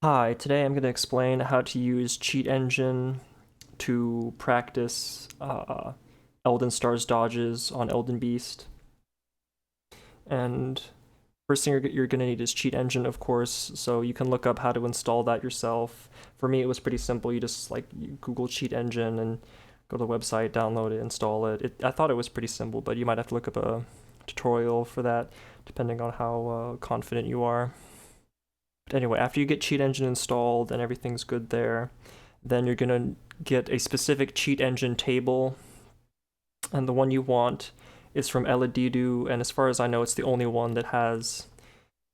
Hi, today I'm going to explain how to use Cheat Engine to practice Elden Stars dodges on Elden Beast. And first thing you're going to need is Cheat Engine, of course, so you can look up how to install that yourself. For me, it was pretty simple. You Google Cheat Engine and go to the website, download it, install it. I thought it was pretty simple, but you might have to look up a tutorial for that, depending on how confident you are. But anyway, after you get Cheat Engine installed and everything's good there, then you're going to get a specific Cheat Engine table, and the one you want is from Eladidu, and as far as I know, it's the only one that has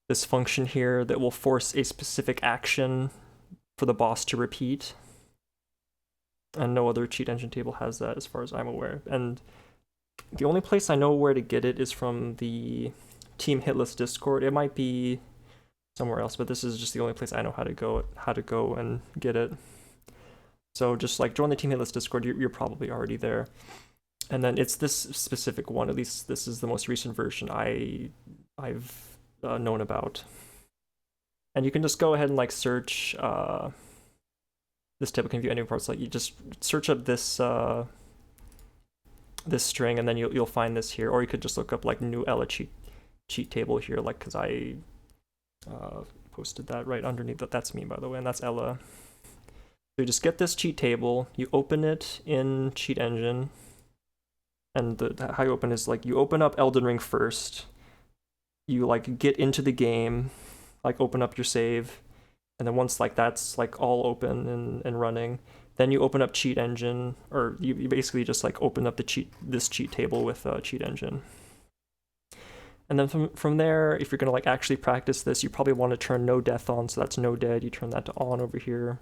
this function here that will force a specific action for the boss to repeat. And no other Cheat Engine table has that as far as I'm aware. And the only place I know where to get it is from the Team Hitless Discord. It might be somewhere else, but this is just the only place I know how to go and get it. So just like join the Team Hitless Discord, you're probably already there. And then it's this specific one, at least this is the most recent version I've known about. And you can just go ahead and like search this table can view any parts. Like you just search up this this string, and then you'll find this here. Or you could just look up like new Ella cheat table here, like because I posted that right underneath that. That's me, by the way, and that's Ella. So you just get this cheat table, you open it in Cheat Engine, and how you open is like you open up Elden Ring first, you like get into the game, like open up your save, and then once like that's like all open and running, then you open up Cheat Engine, or you basically just like open up this cheat table with Cheat Engine. And then from there, if you're gonna like actually practice this, you probably want to turn no death on, so that's no dead. You turn that to on over here.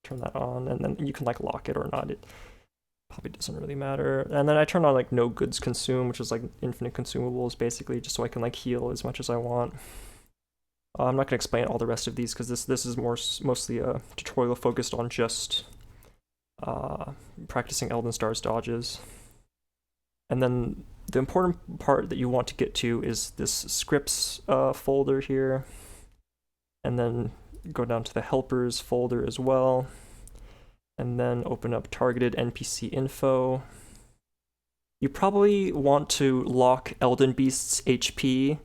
Turn that on, and then you can like lock it or not. It probably doesn't really matter. And then I turn on like no goods consume, which is like infinite consumables basically, just so I can like heal as much as I want. I'm not gonna explain all the rest of these because this is mostly a tutorial focused on just practicing Elden Stars dodges. And then the important part that you want to get to is this scripts folder here, and then go down to the helpers folder as well, and then open up targeted NPC info. You probably want to lock Elden Beast's HP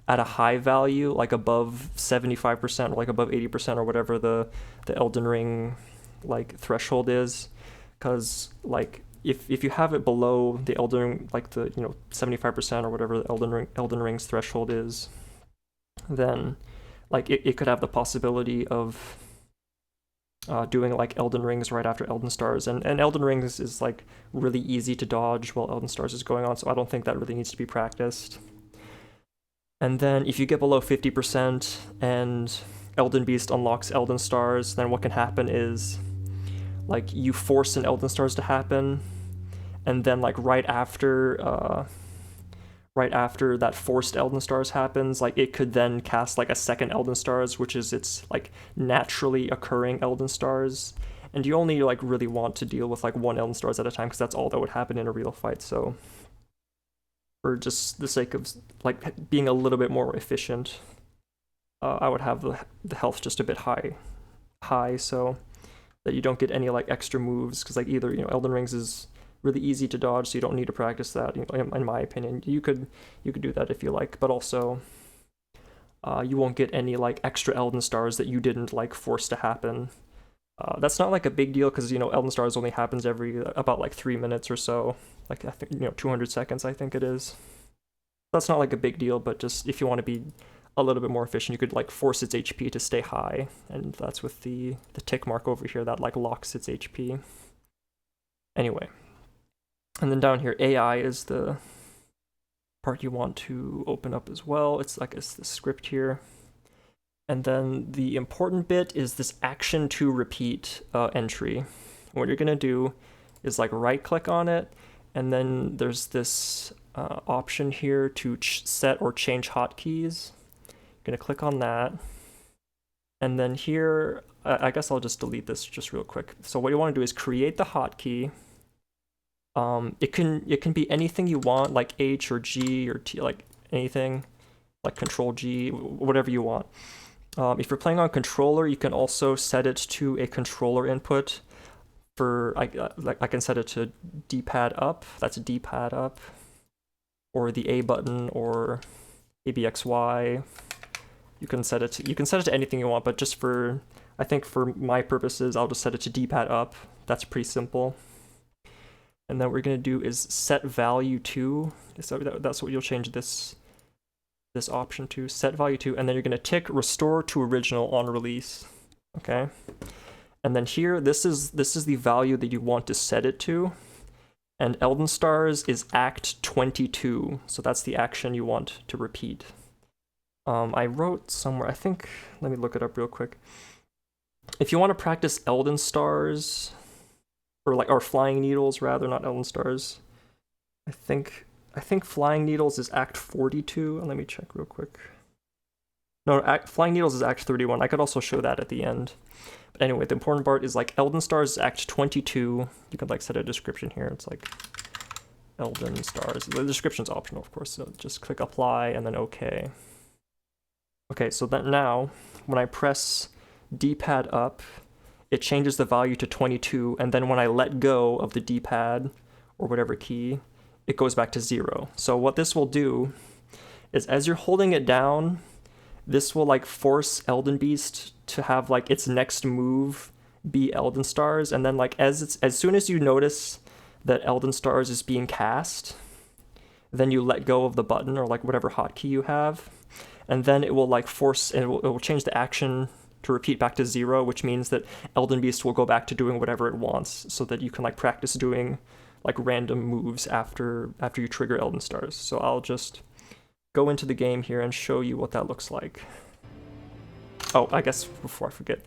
at a high value, like above 75% or like above 80% or whatever the Elden Ring like threshold is, because like if you have it below the Elden, like the 75% or whatever the Elden Ring's threshold is, then like it could have the possibility of doing like Elden Rings right after Elden Stars, and Elden Rings is like really easy to dodge while Elden Stars is going on, so I don't think that really needs to be practiced. And then if you get below 50% and Elden Beast unlocks Elden Stars, then what can happen is like you force an Elden Stars to happen, and then like right after that forced Elden Stars happens, like it could then cast like a second Elden Stars, which is its like naturally occurring Elden Stars, and you only like really want to deal with like one Elden Stars at a time because that's all that would happen in a real fight. So for just the sake of like being a little bit more efficient, I would have the health just a bit high, so that you don't get any like extra moves, because like either Elden Rings is really easy to dodge, so you don't need to practice that. In my opinion, you could do that if you like, but also you won't get any like extra Elden Stars that you didn't like force to happen. That's not like a big deal because Elden Stars only happens every about like 3 minutes or so, like I think 200 seconds I think it is. That's not like a big deal, but just if you want to be a little bit more efficient, you could like force its HP to stay high, and that's with the tick mark over here that like locks its HP. Anyway, and then down here AI is the part you want to open up as well. It's like it's the script here. And then the important bit is this action to repeat entry. What you're gonna do is like right click on it, and then there's this option here to set or change hotkeys. You're gonna click on that, and then here I guess I'll just delete this just real quick. So what you want to do is create the hotkey. It can be anything you want, like H or G or T, like anything, like Control G, whatever you want. If you're playing on controller, you can also set it to a controller input. I can set it to D-pad up. That's a D-pad up, or the A button, or ABXY. You can set it to anything you want, but just I think for my purposes, I'll just set it to D-pad up. That's pretty simple. And then what we're gonna do is set value to. So that's what you'll change this option to, set value to, and then you're gonna tick restore to original on release. Okay. And then here, this is the value that you want to set it to. And Elden Stars is Act 22, so that's the action you want to repeat. I wrote somewhere, I think, let me look it up real quick. If you want to practice Elden Stars, or Flying Needles rather, not Elden Stars, I think Flying Needles is Act 42, and let me check real quick. No, Flying Needles is Act 31. I could also show that at the end. But anyway, the important part is like Elden Stars is Act 22. You could like set a description here. It's like Elden Stars. The description's optional, of course, so just click apply and then OK. Okay, so that now, when I press D-pad up, it changes the value to 22, and then when I let go of the D-pad, or whatever key, it goes back to 0. So what this will do is as you're holding it down, this will like force Elden Beast to have like its next move be Elden Stars, and then like as soon as you notice that Elden Stars is being cast, then you let go of the button or like whatever hotkey you have, and then it will like force, and it will change the action to repeat back to 0, which means that Elden Beast will go back to doing whatever it wants, so that you can like practice doing like random moves after you trigger Elden Stars. So I'll just go into the game here and show you what that looks like. Oh, I guess before I forget,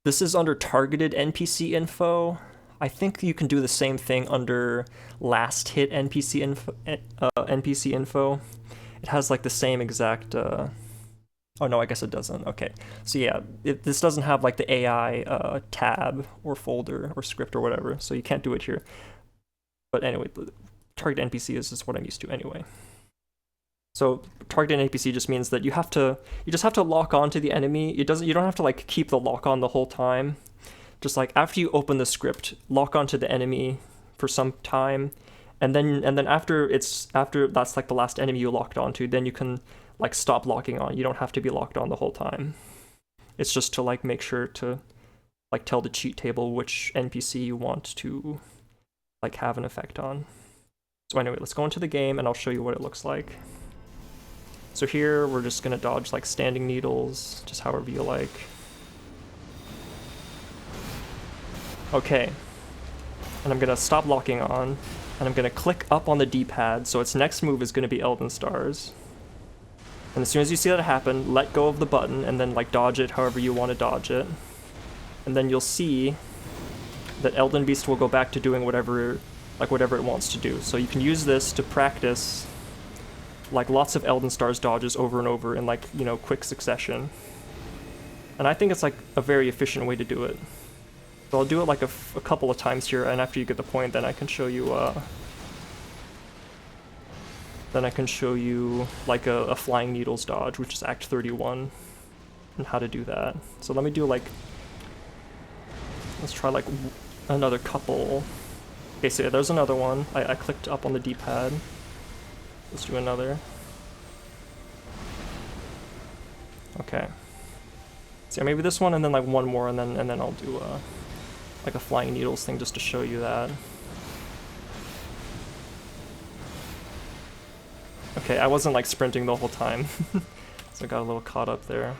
this is under targeted NPC info. I think you can do the same thing under last hit NPC info. It has like the same exact. Oh no, I guess it doesn't. Okay, so yeah, this doesn't have like the AI tab or folder or script or whatever, so you can't do it here. But anyway, target NPC is just what I'm used to anyway. So target NPC just means that you just have to lock on to the enemy. You don't have to like keep the lock on the whole time. Just like after you open the script, lock onto the enemy for some time, and then after that's like the last enemy you locked onto, then you can like stop locking on. You don't have to be locked on the whole time. It's just to like make sure to like tell the cheat table which NPC you want to like have an effect on. So anyway, let's go into the game and I'll show you what it looks like. So here we're just gonna dodge like standing needles, just however you like. Okay, and I'm gonna stop locking on, and I'm gonna click up on the D-pad, so its next move is gonna be Elden Stars. And as soon as you see that happen, let go of the button and then like dodge it however you want to dodge it. And then you'll see that Elden Beast will go back to doing whatever it wants to do. So you can use this to practice like lots of Elden Stars dodges over and over in like, you know, quick succession. And I think it's like a very efficient way to do it. So I'll do it like a couple of times here, and after you get the point, then I can show you like a Flying Needles dodge, which is Act 31, and how to do that. So let me do like, let's try like another couple. Okay, so yeah, there's another one. I clicked up on the D-pad. Let's do another. Okay. So yeah, maybe this one and then like one more, and then I'll do like a Flying Needles thing just to show you that. Okay, I wasn't like sprinting the whole time, so I got a little caught up there.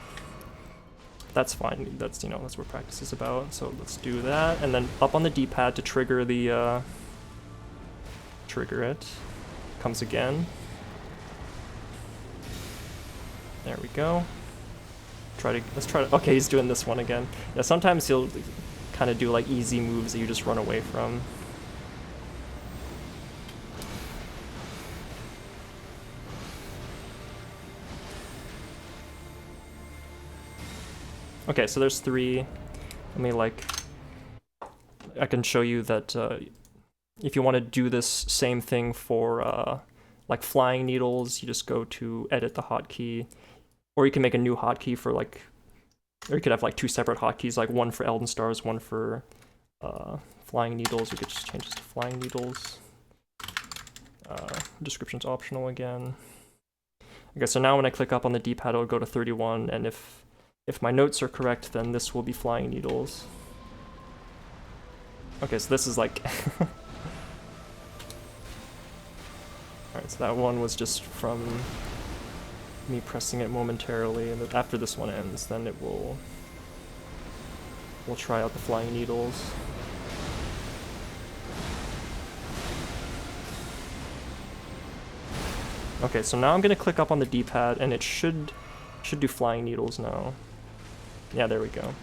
That's fine. That's, you know, that's what practice is about. So let's do that, and then up on the D-pad to trigger the trigger it. Comes again. There we go. Let's try to. Okay, he's doing this one again. Yeah, sometimes he'll kind of do like easy moves that you just run away from. Okay, so there's 3. Let me like, I can show you that if you want to do this same thing for like flying needles, you just go to edit the hotkey, or you can make a new hotkey for like, or you could have like two separate hotkeys, like one for Elden Stars, one for flying needles. We could just change this to flying needles. Description's optional again. Okay, so now when I click up on the D-pad, it'll go to 31, and if my notes are correct, then this will be flying needles. Okay, so this is like... Alright, so that one was just from me pressing it momentarily, and after this one ends, then it will... We'll try out the flying needles. Okay, so now I'm gonna click up on the D-pad, and it should do flying needles now. Yeah, there we go.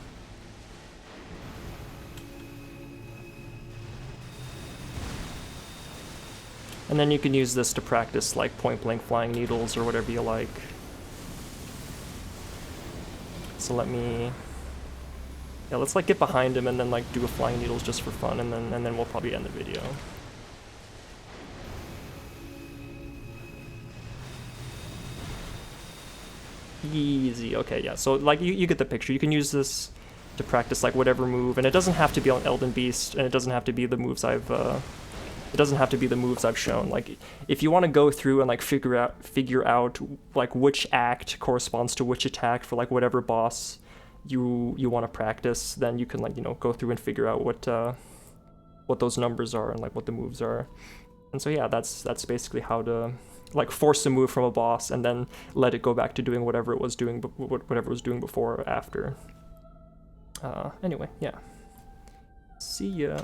And then you can use this to practice like point-blank flying needles or whatever you like. So let me... Yeah, let's like get behind him and then like do a flying needles just for fun, and then we'll probably end the video. Easy, okay, yeah, so like you get the picture. You can use this to practice like whatever move, and it doesn't have to be on Elden Beast, and it doesn't have to be the moves I've shown. Like, if you want to go through and like figure out like which act corresponds to which attack for like whatever boss you want to practice, then you can like, you know, go through and figure out what those numbers are and like what the moves are. And so yeah, that's basically how to like force a move from a boss and then let it go back to doing whatever it was doing before or after. Anyway, yeah. See ya.